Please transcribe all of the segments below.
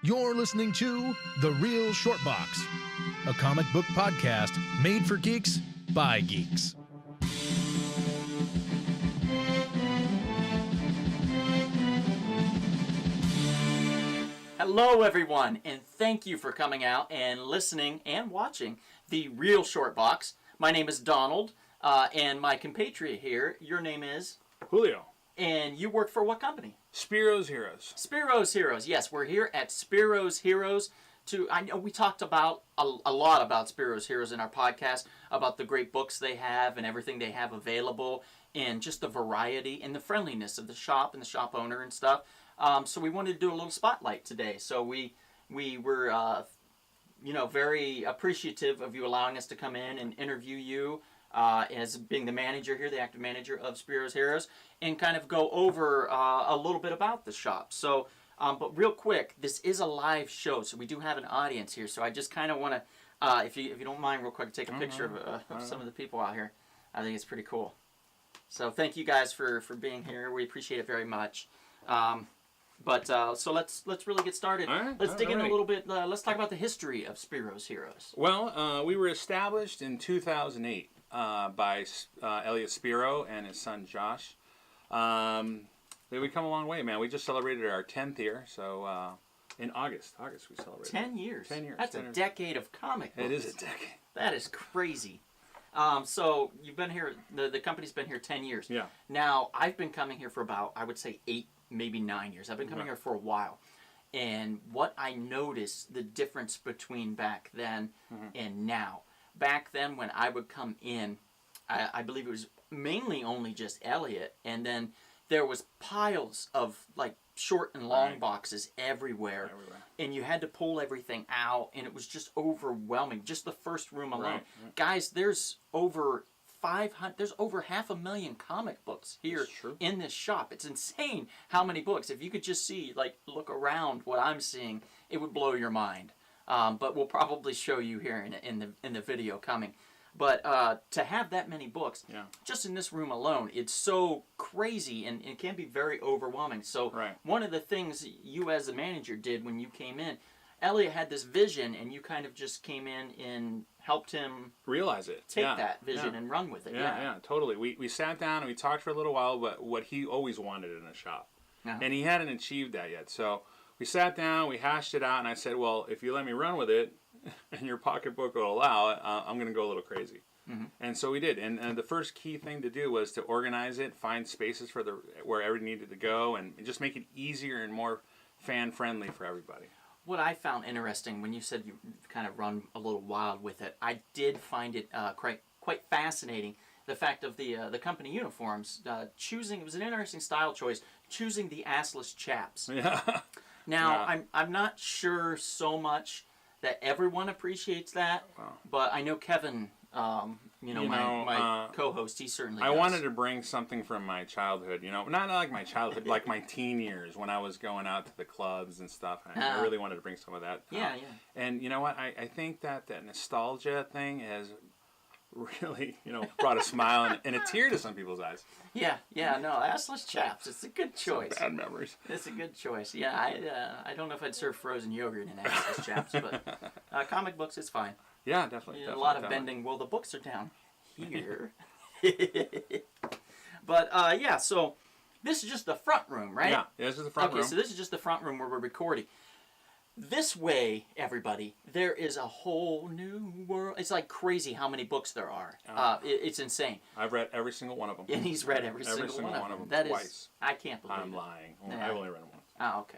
You're listening to The Real Short Box, a comic book podcast made for geeks by geeks. Hello everyone, and thank you for coming out and listening and watching The Real Short Box. My name is Donald, and my compatriot here, your name is? Julio. And you work for what company? Spiros Heroes. Spiros Heroes. Yes, we're here at Spiros Heroes. I know we talked about a lot about Spiros Heroes in our podcast, about the great books they have and everything they have available, and just the variety and the friendliness of the shop and the shop owner and stuff. So we wanted to do a little spotlight today. So we were, very appreciative of you allowing us to come in and interview you as being the manager here, the active manager of Spiros Heroes, and kind of go over a little bit about the shop. So, but real quick, this is a live show, so we do have an audience here. So I just kind of want to, if you don't mind, real quick, take a picture of some of the people out here. I think it's pretty cool. So thank you guys for being here. We appreciate it very much. So let's really get started. Right, let's dig in a little bit. Let's talk about the history of Spiros Heroes. Well, we were established in 2008 by Elliot Spero and his son Josh. We've come a long way, man. We just celebrated our 10th year, so in August we celebrated. 10 years. 10 years. That's a decade of comic books. It is a decade. That is crazy. So you've been here. The company's been here 10 years. Yeah. Now I've been coming here for about, I would say, 8, maybe 9 years. I've been coming here for a while, and what I noticed the difference between back then and now. Back then, when I would come in, I believe it was mainly only just Elliot, and then there was piles of like short and long boxes everywhere, and you had to pull everything out, and it was just overwhelming. Just the first room alone, guys. There's over 500. There's over 500,000 comic books here in this shop. It's insane how many books. If you could just see, look around what I'm seeing, it would blow your mind. But we'll probably show you here in the video coming. But to have that many books, just in this room alone, it's so crazy and it can be very overwhelming. So one of the things you as a manager did when you came in, Elliot had this vision, and you kind of just came in and helped him realize it, take that vision and run with it. Yeah, totally. We sat down and we talked for a little while about what he always wanted in a shop, and he hadn't achieved that yet. So we sat down, we hashed it out, and I said, well, if you let me run with it, and your pocketbook will allow it, I'm going to go a little crazy. And so we did. And the first key thing to do was to organize it, find spaces for where everything needed to go, and just make it easier and more fan-friendly for everybody. What I found interesting when you said you kind of run a little wild with it, I did find it quite fascinating. The fact of the company uniforms, choosing, it was an interesting style choice, choosing the Assless Chaps. Yeah. Now, I'm not sure so much that everyone appreciates that, but I know Kevin, my co-host, he certainly does. I wanted to bring something from my childhood, not like my childhood, like my teen years when I was going out to the clubs and stuff. I really wanted to bring some of that. Yeah. And you know what? I think that nostalgia thing has really, brought a smile and a tear to some people's eyes. Yeah, no, Assless Chaps, it's a good choice. Some bad memories. It's a good choice. Yeah, I don't know if I'd serve frozen yogurt in Assless Chaps, but comic books is fine. Yeah, definitely. A lot of bending. Well, the books are down here. But, so this is just the front room, right? Yeah, this is the front room. Okay, so this is just the front room where we're recording. This way, everybody, there is a whole new world. It's like crazy how many books there are. It's insane. I've read every single one of them. And he's read every single one of them. That twice. Is, I can't believe I'm it. lying. I've only read them once. Oh, okay.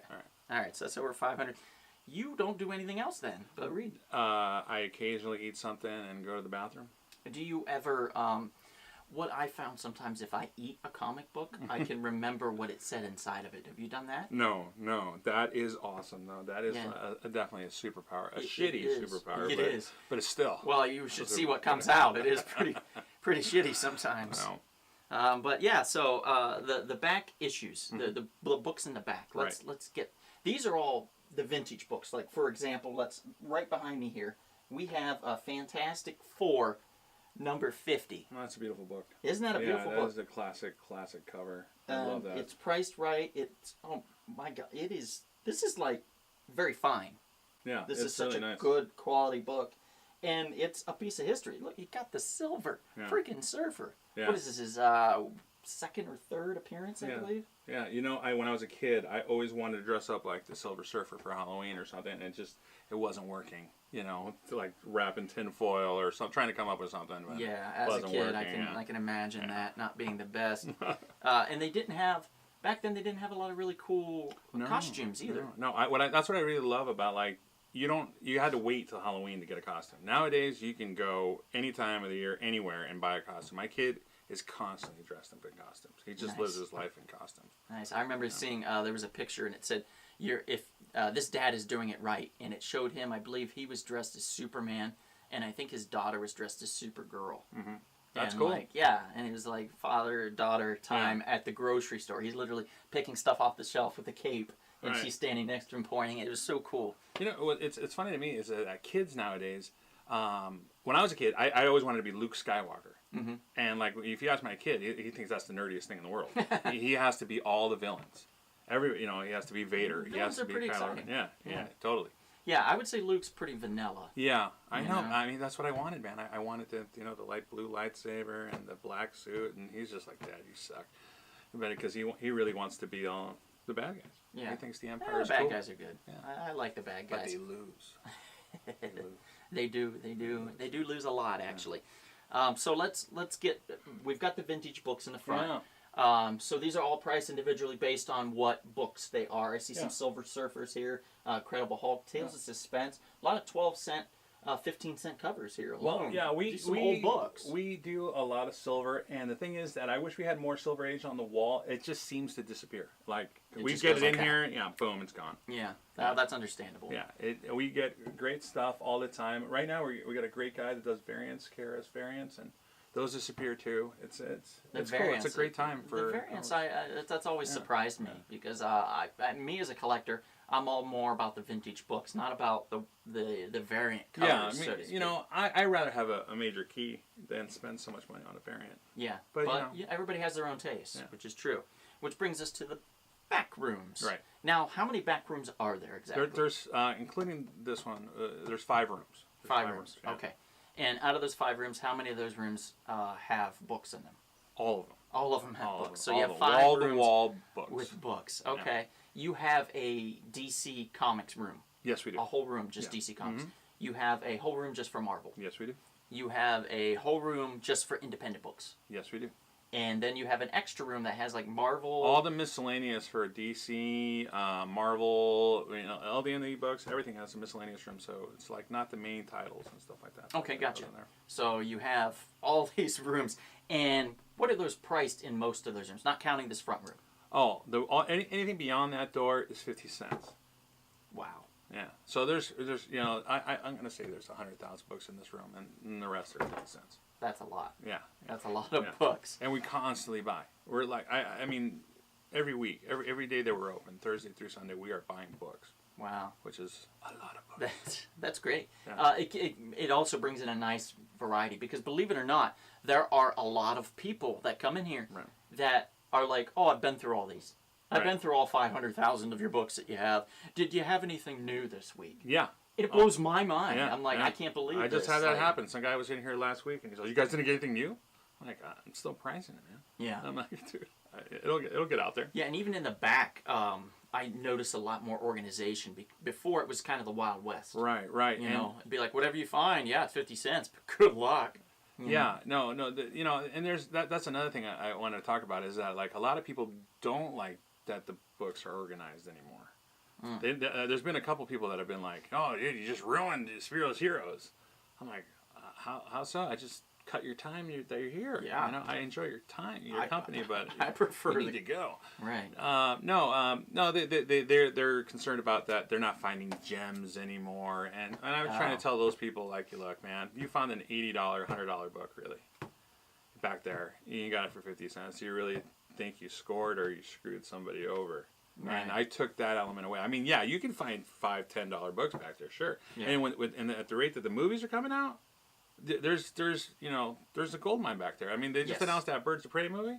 All right, so that's over 500. You don't do anything else then but read. I occasionally eat something and go to the bathroom. Do you ever... what I found sometimes, if I eat a comic book, I can remember what it said inside of it. Have you done that? No. That is awesome, though. That is definitely a superpower. Shitty superpower. It is. But it's still. Well, you should see what comes out. It is pretty shitty sometimes. No. But yeah, so the back issues, the books in the back. Let's get... These are all the vintage books. Like, for example, right behind me here, we have a Fantastic Four number 50. Oh, that's a beautiful book. Isn't that a beautiful book? Yeah, that is a classic cover. I love that. It's priced right. It's, oh my God, this is like very fine. Yeah, This it's is such really a nice. good quality book. And it's a piece of history. Look, you got the silver freaking surfer. Yeah. What is this? His second or third appearance, I believe? Yeah, you know, when I was a kid, I always wanted to dress up like the Silver Surfer for Halloween or something, and it wasn't working. You know, like wrapping tinfoil or something, trying to come up with something. But Yeah, as a kid, I can imagine that not being the best. And they didn't have, back then, they didn't have a lot of really cool costumes either. No, that's what I really love about, like, you had to wait till Halloween to get a costume. Nowadays, you can go any time of the year, anywhere, and buy a costume. My kid is constantly dressed up in costumes. He just lives his life in costumes. Nice. I remember seeing, there was a picture, and it said, this dad is doing it right. And it showed him, I believe he was dressed as Superman, and I think his daughter was dressed as Supergirl. Mm-hmm. That's and cool. Like, yeah, and it was like father-daughter time at the grocery store. He's literally picking stuff off the shelf with a cape, and she's standing next to him pointing. It was so cool. You know, it's funny to me is that kids nowadays, when I was a kid, I always wanted to be Luke Skywalker. Mm-hmm. And like, if you ask my kid, he thinks that's the nerdiest thing in the world. he has to be all the villains. He has to be Vader. He has to be Kylo Ren. Yeah, totally. Yeah, I would say Luke's pretty vanilla. Yeah, I know. I mean, that's what I wanted, man. I wanted the light blue lightsaber and the black suit, and he's just like, Dad, you suck. But because he really wants to be all the bad guys. Yeah. He thinks the Empire is the bad cool. guys are good. Yeah. I like the bad guys. But they lose. They do lose a lot, actually. So let's get. We've got the vintage books in the front. Yeah. So these are all priced individually based on what books they are. I see some Silver Surfers here, Incredible Hulk, Tales of Suspense, a lot of 12-cent, 15-cent covers here alone. Well, yeah, we old books. We do a lot of silver, and the thing is that I wish we had more Silver Age on the wall. It just seems to disappear. Like we get it in here, boom, it's gone. Yeah, that's understandable. Yeah, we get great stuff all the time. Right now, we got a great guy that does variants, Kara's variants, and those disappear too. It's cool. It's a great time for the variants. That's always surprised me because me as a collector, I'm all more about the vintage books, not about the variant covers. Yeah, I mean, I rather have a major key than spend so much money on a variant. Yeah, but everybody has their own taste, which is true. Which brings us to the back rooms. Right. Now, how many back rooms are there exactly? There's including this one, there's 5 rooms. Five rooms. Yeah. Okay. And out of those 5 rooms, how many of those rooms have books in them? All of them. All of them have books. So you have 5 rooms wall-to-wall books. with books. Okay. Yeah. You have a DC Comics room. Yes, we do. A whole room just DC Comics. Mm-hmm. You have a whole room just for Marvel. Yes, we do. You have a whole room just for independent books. Yes, we do. And then you have an extra room that has like Marvel. All the miscellaneous for DC, Marvel, all the indie books, everything has a miscellaneous room. So it's like not the main titles and stuff like that. Okay, gotcha. So you have all these rooms. And what are those priced in most of those rooms? Not counting this front room. Oh, anything beyond that door is 50 cents. Wow. Yeah. So there's I'm going to say there's 100,000 books in this room, and the rest are 50 cents. That's a lot. Yeah. That's a lot of books. And we constantly buy. We're like, I mean, every week, every day that we're open, Thursday through Sunday, we are buying books. Wow. Which is a lot of books. That's great. Yeah. It also brings in a nice variety because believe it or not, there are a lot of people that come in here that are like, oh, I've been through all these. I've been through all 500,000 of your books that you have. Did you have anything new this week? Yeah. It blows my mind. Yeah, I'm like, I can't believe I just had that happen. Some guy was in here last week, and he's like, "You guys didn't get anything new?" I'm like, "I'm still pricing it, man." Yeah. I'm like, "Dude, it'll get out there." Yeah, and even in the back, I noticed a lot more organization. Before it was kind of the Wild West. Right. You know, it'd be like, whatever you find, it's 50 cents, but good luck. Yeah, no, and there's that's another thing I want to talk about is that like a lot of people don't like that the books are organized anymore. There's been a couple people that have been like, "Oh, dude, you just ruined Spiros Heroes." I'm like, how so? I just cut your time that you're here. Yeah. I enjoy your time, your company, but I prefer you need to go. Right. No, they're concerned about that. They're not finding gems anymore, and I was trying to tell those people like, look, man, you found an $80, $100 book really back there. You got it for 50 cents. You really think you scored or you screwed somebody over? Right. And I took that element away. I mean, yeah, you can find $5, $10 books back there, sure. Yeah. And at the rate that the movies are coming out, there's a gold mine back there. I mean, they just announced that Birds of Prey movie.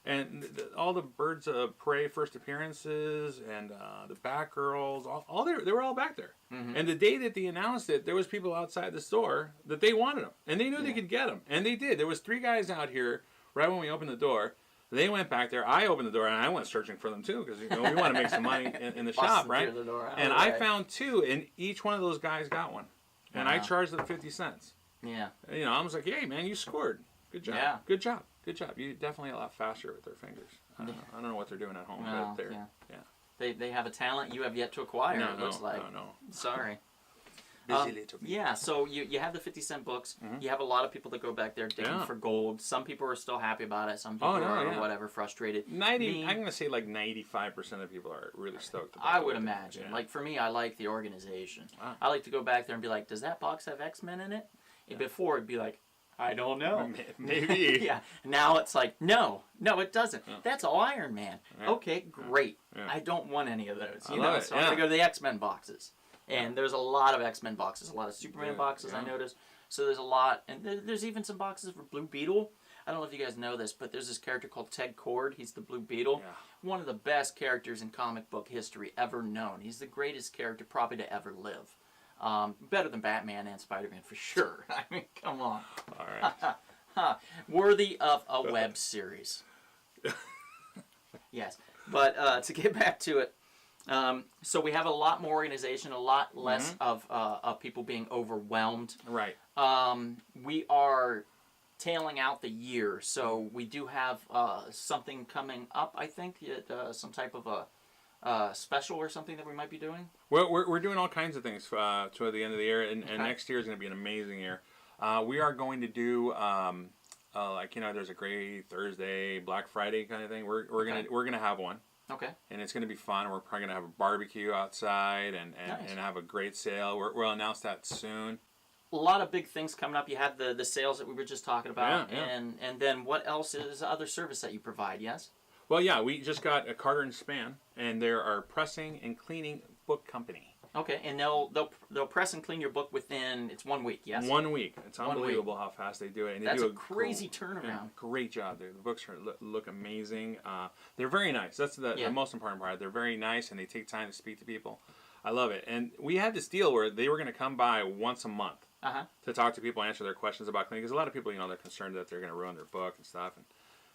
And all the Birds of Prey first appearances and the Batgirls, they were all back there. Mm-hmm. And the day that they announced it, there was people outside the store that they wanted them, and they knew they could get them, and they did. There was 3 guys out here right when we opened the door. They went back there. I opened the door, and I went searching for them too because we want to make some money in the shop, right? And I found 2, and each one of those guys got one, and I charged them 50 cents. Yeah. I was like, "Hey, man, you scored. Good job. Yeah. Good job. Good job. You're definitely a lot faster with their fingers. I don't know what they're doing at home, but they're They have a talent you have yet to acquire. No, it looks like. No. Sorry. Busy little people. Yeah, so you have the 50-cent books. Mm-hmm. You have a lot of people that go back there digging for gold. Some people are still happy about it. Some people are whatever, frustrated. I'm going to say like 95% of people are really stoked about it. I would imagine. Yeah. Like for me, I like the organization. Wow. I like to go back there and be like, does that box have X-Men in it? Yeah. Before it'd be like, I don't know. Maybe. Yeah. Now it's like, no, it doesn't. Yeah. That's all Iron Man. Yeah. Okay, great. Yeah. I don't want any of those. So I'm going to go to the X-Men boxes. And there's a lot of X-Men boxes, a lot of Superman boxes, I noticed. So there's a lot. And there's even some boxes for Blue Beetle. I don't know if you guys know this, but there's this character called Ted Kord. He's the Blue Beetle. Yeah. One of the best characters in comic book history ever known. He's the greatest character probably to ever live. Better than Batman and Spider-Man for sure. I mean, come on. All right. Worthy of a web series. Yes. But to get back to it, so we have a lot more organization, a lot less of people being overwhelmed. Right. We are tailing out the year, so we do have something coming up, I think, some type of a special or something that we might be doing? Well, we're doing all kinds of things toward the end of the year, and next year is going to be an amazing year. We are going to do there's a Great Thursday, Black Friday kind of thing. We're gonna have one. Okay. And it's gonna be fun. We're probably gonna have a barbecue outside and have a great sale. We'll announce that soon. A lot of big things coming up. You have the sales that we were just talking about, and then what else is other service that you provide? Yes. Well, yeah, we just got a Carter and Span, and they're our pressing and cleaning book company. Okay, and they'll press and clean your book within 1 week. Yes. 1 week. It's unbelievable how fast they do it. And That's they do a crazy turnaround. Great job. The books look amazing. They're very nice. That's the most important part. They're very nice, and they take time to speak to people. I love it. And we had this deal where they were going to come by once a month to talk to people, answer their questions about cleaning. Because a lot of people, they're concerned that they're going to ruin their book and stuff. And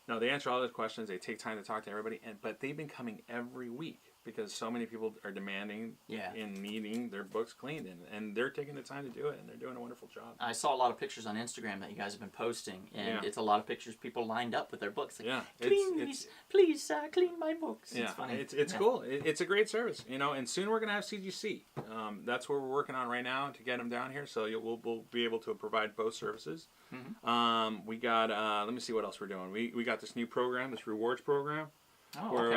no, they answer all those questions. They take time to talk to everybody. But they've been coming every week because so many people are demanding and needing their books cleaned. And they're taking the time to do it. And they're doing a wonderful job. I saw a lot of pictures on Instagram that you guys have been posting. And it's a lot of pictures people lined up with their books. Like, please clean my books. Yeah, it's funny. It's cool. It's a great service. And soon we're going to have CGC. That's what we're working on right now to get them down here. So we'll be able to provide both services. Mm-hmm. We got, let me see what else we're doing. We got this new program, this rewards program. Oh, where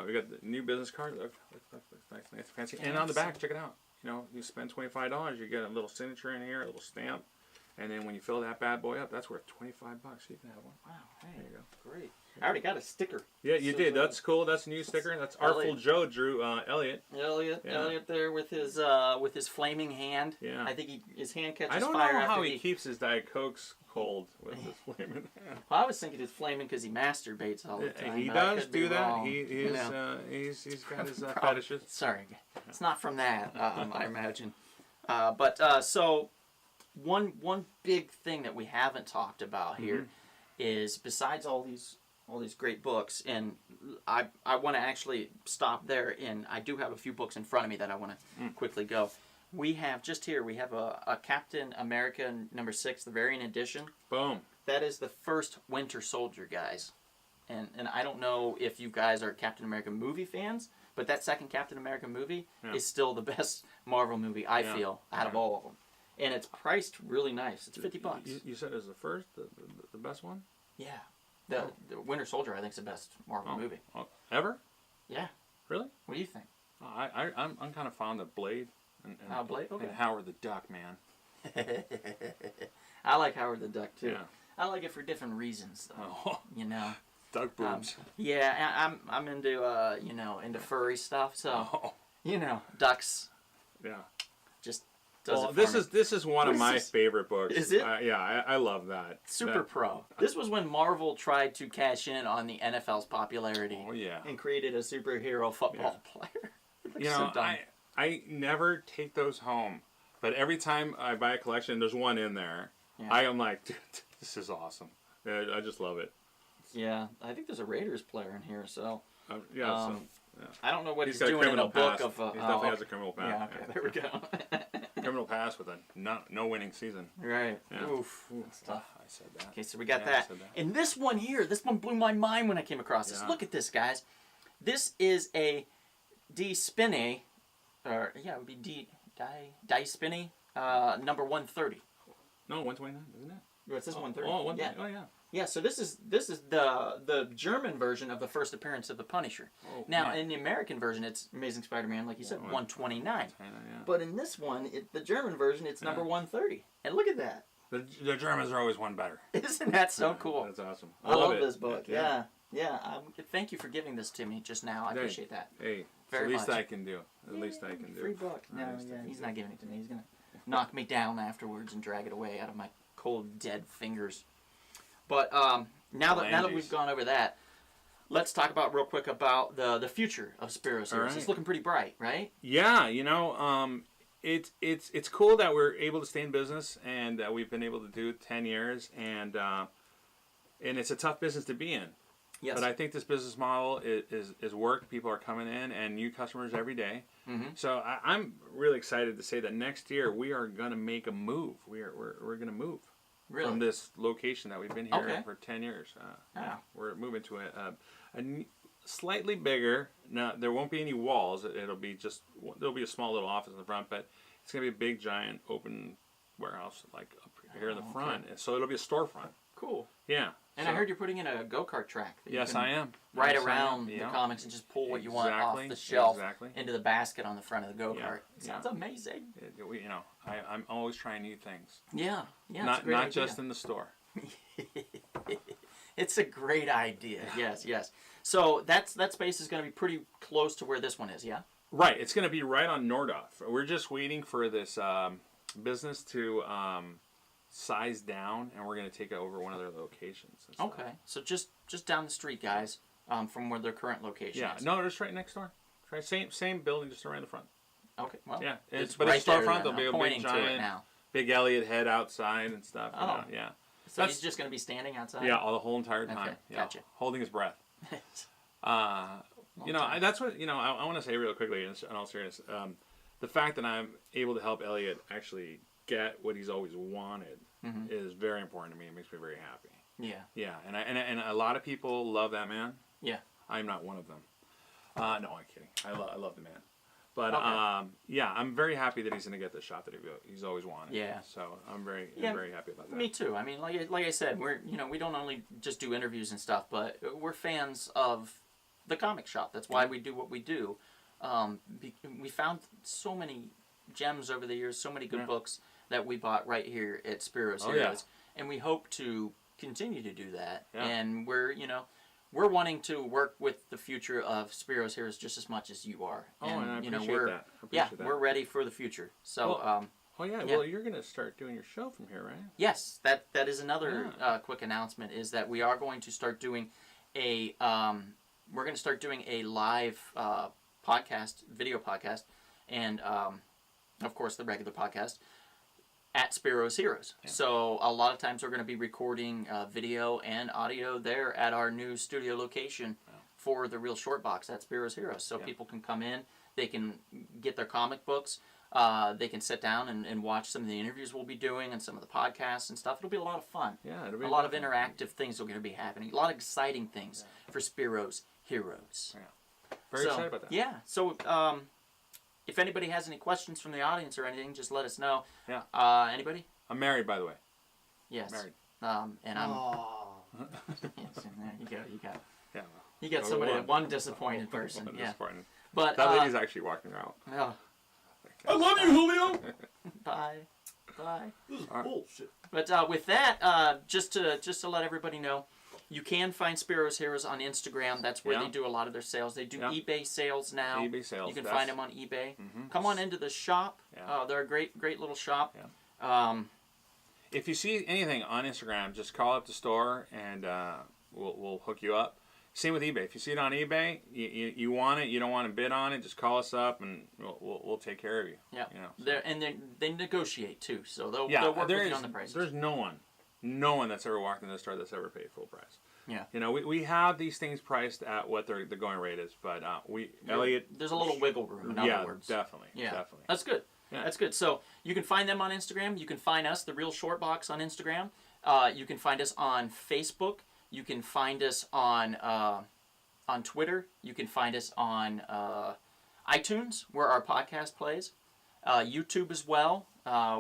we got the new business card. Look nice, fancy. And on the back, check it out. You spend $25, you get a little signature in here, a little stamp, and then when you fill that bad boy up, that's worth $25. You can have one. Wow, hey, there you go. Great. I already got a sticker. Yeah, you did. That's cool. That's a new sticker. That's Artful Joe drew Elliot. Elliot there with his flaming hand. Yeah. I think his hand catches fire. I don't know how he keeps his Diet Cokes cold with his flaming hand. Well, I was thinking it's flaming because he masturbates all the time. He does do that. He's got his fetishes. Sorry, it's not from that. I imagine. So one big thing that we haven't talked about here is besides all these great books, and I want to actually stop there, and I do have a few books in front of me that I want to quickly go. We have a Captain America #6, the variant edition. Boom. That is the first Winter Soldier, guys. And I don't know if you guys are Captain America movie fans, but that second Captain America movie is still the best Marvel movie, I feel, out of all of them. And it's priced really nice. It's $50. You said it was the first, the best one? Yeah. The Winter Soldier, I think, is the best Marvel movie. Ever? Yeah. Really? What do you think? I'm kind of fond of Blade. And Blade? Okay. And Howard the Duck, man. I like Howard the Duck, too. Yeah. I like it for different reasons, though. Duck boobs. I'm into, into furry stuff, so, ducks. Yeah. Just Well, this is one of my favorite books. Is it? Yeah, I love that. Super Pro. This was when Marvel tried to cash in on the NFL's popularity. Oh yeah. And created a superhero football player. You know, I never take those home, but every time I buy a collection, there's one in there. Yeah. I am like, dude, this is awesome. I just love it. Yeah, I think there's a Raiders player in here, so. Yeah. I don't know what he's doing in a book of. He definitely has a criminal past. Yeah, okay, there we go. Criminal past with a no winning season. Right. Yeah. Oof. That's tough. I said that. Okay, so we got that. And this one here, this one blew my mind when I came across this. Look at this, guys. This is a D Spinney, or yeah, it would be Die Spinney, number 130. No, 129, isn't it? What's this 130? Oh, 130. Yeah. Oh, yeah. Yeah, so this is the German version of the first appearance of the Punisher. Oh, now, in the American version, it's Amazing Spider-Man, like you said, 129. Yeah. But in this one, the German version, it's number 130. And look at that. The Germans are always one better. Isn't that so cool? That's awesome. I love this book. Yeah. Thank you for giving this to me just now. I appreciate that. Hey, it's the least I can do. Free book. No, he's not giving it to me. He's going to knock me down afterwards and drag it away out of my cold, dead fingers. But now that we've gone over that, let's talk about real quick about the future of Spiros. Right. It's looking pretty bright, right? Yeah, you know, it's cool that we're able to stay in business and that we've been able to do 10 years, and it's a tough business to be in. Yes. But I think this business model is work. People are coming in and new customers every day. Mm-hmm. So I'm really excited to say that next year we are going to make a move. We're going to move. Really? From this location that we've been here for 10 years. We're moving to a slightly bigger. Now, there won't be any walls. There'll be a small little office in the front, but it's going to be a big, giant, open warehouse like up here in the front. So it'll be a storefront. Cool. Yeah. And I heard you're putting in a go-kart track. Yes, I am. Right around the comics and just pull what you want off the shelf into the basket on the front of the go-kart. Sounds amazing. You know, I'm always trying new things. Yeah. Not idea. Just in the store. It's a great idea. Yes. So that space is going to be pretty close to where this one is, yeah? Right. It's going to be right on Nordhoff. We're just waiting for this business to size down, and we're going to take over one of their locations. Okay. So just down the street, guys, from where their current location is. No, just right next door. Right, same building, just around the front. Okay. Well, yeah. It's but right it's storefront. There'll be a big giant, now. Big Elliot head outside and stuff. Oh. Yeah. So he's just going to be standing outside? Yeah, the whole entire time. Okay, gotcha. Holding his breath. That's what, I want to say real quickly, in all seriousness, the fact that I'm able to help Elliot actually get what he's always wanted is very important to me. It makes me very happy. Yeah. Yeah, and a lot of people love that man. Yeah. I'm not one of them. No, I'm kidding. I love the man. But I'm very happy that he's going to get the shot that he's always wanted. Yeah. So I'm very happy about that. Me too. I mean, like I said, we don't only just do interviews and stuff, but we're fans of the comic shop. That's why we do what we do. We found so many gems over the years, so many good books that we bought right here at Spiros Heroes, and we hope to continue to do that. Yeah. And we're wanting to work with the future of Spiros Heroes just as much as you are. And I appreciate that. We're ready for the future. So, well, you're going to start doing your show from here, right? Yes, that is another quick announcement. Is that we are going to start doing a live video podcast, and of course the regular podcast at Spiros Heroes. Yeah. So a lot of times we're going to be recording video and audio there at our new studio location for the Real Short Box at Spiros Heroes. So people can come in, they can get their comic books, they can sit down and watch some of the interviews we'll be doing and some of the podcasts and stuff. It'll be a lot of fun. Yeah, it'll be a lot of interactive things are going to be happening. A lot of exciting things for Spiros Heroes. Yeah. Very excited about that. Yeah. So if anybody has any questions from the audience or anything, just let us know. Yeah. Anybody? I'm married, by the way. Yes. Married. And I'm. Yes, there you go. Yeah. You got somebody, one disappointed person. Disappointed. But that lady's actually walking out. Oh. I love you, Julio. Bye. This is bullshit. But with that, just to let everybody know, You can find Spiros Heroes on Instagram. That's where they do a lot of their sales. They do eBay sales now. eBay sales. You can find them on eBay. Come on into the shop. They're a great little shop. If you see anything on Instagram, just call up the store and we'll hook you up. Same with eBay. If you see it on eBay, you want it, you don't want to bid on it, just call us up and we'll take care of you. Yeah. You know, so. And they negotiate too, so they'll work with you on the prices. There's no one that's ever walked in the store that's ever paid full price. Yeah. You know, we have these things priced at what the going rate is, but Elliot. There's a little wiggle room. In other words. Definitely. Yeah, definitely. That's good. Yeah. That's good. So you can find them on Instagram. You can find us, The Real Short Box, on Instagram. You can find us on Facebook. You can find us on Twitter. You can find us on iTunes, where our podcast plays. YouTube as well.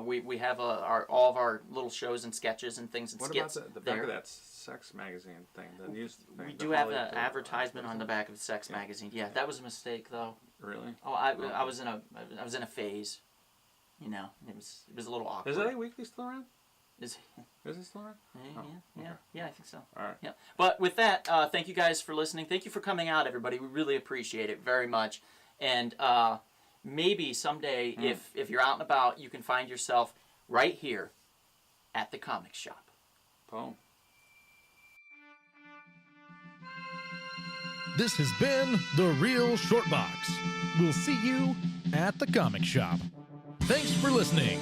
We have all of our little shows and sketches and things and skits. What about the back of that sex magazine thing? The news thing, we do have an advertisement on the back of the sex magazine. Yeah, that was a mistake though. Really? Oh, I was in a phase. You know, it was a little awkward. Is LA Weekly still around? Is it still around? Yeah, I think so. All right. Yeah. But with that, thank you guys for listening. Thank you for coming out, everybody. We really appreciate it very much. And maybe someday, if you're out and about, you can find yourself right here at the comic shop. Boom. This has been The Real Short Box. We'll see you at the comic shop. Thanks for listening.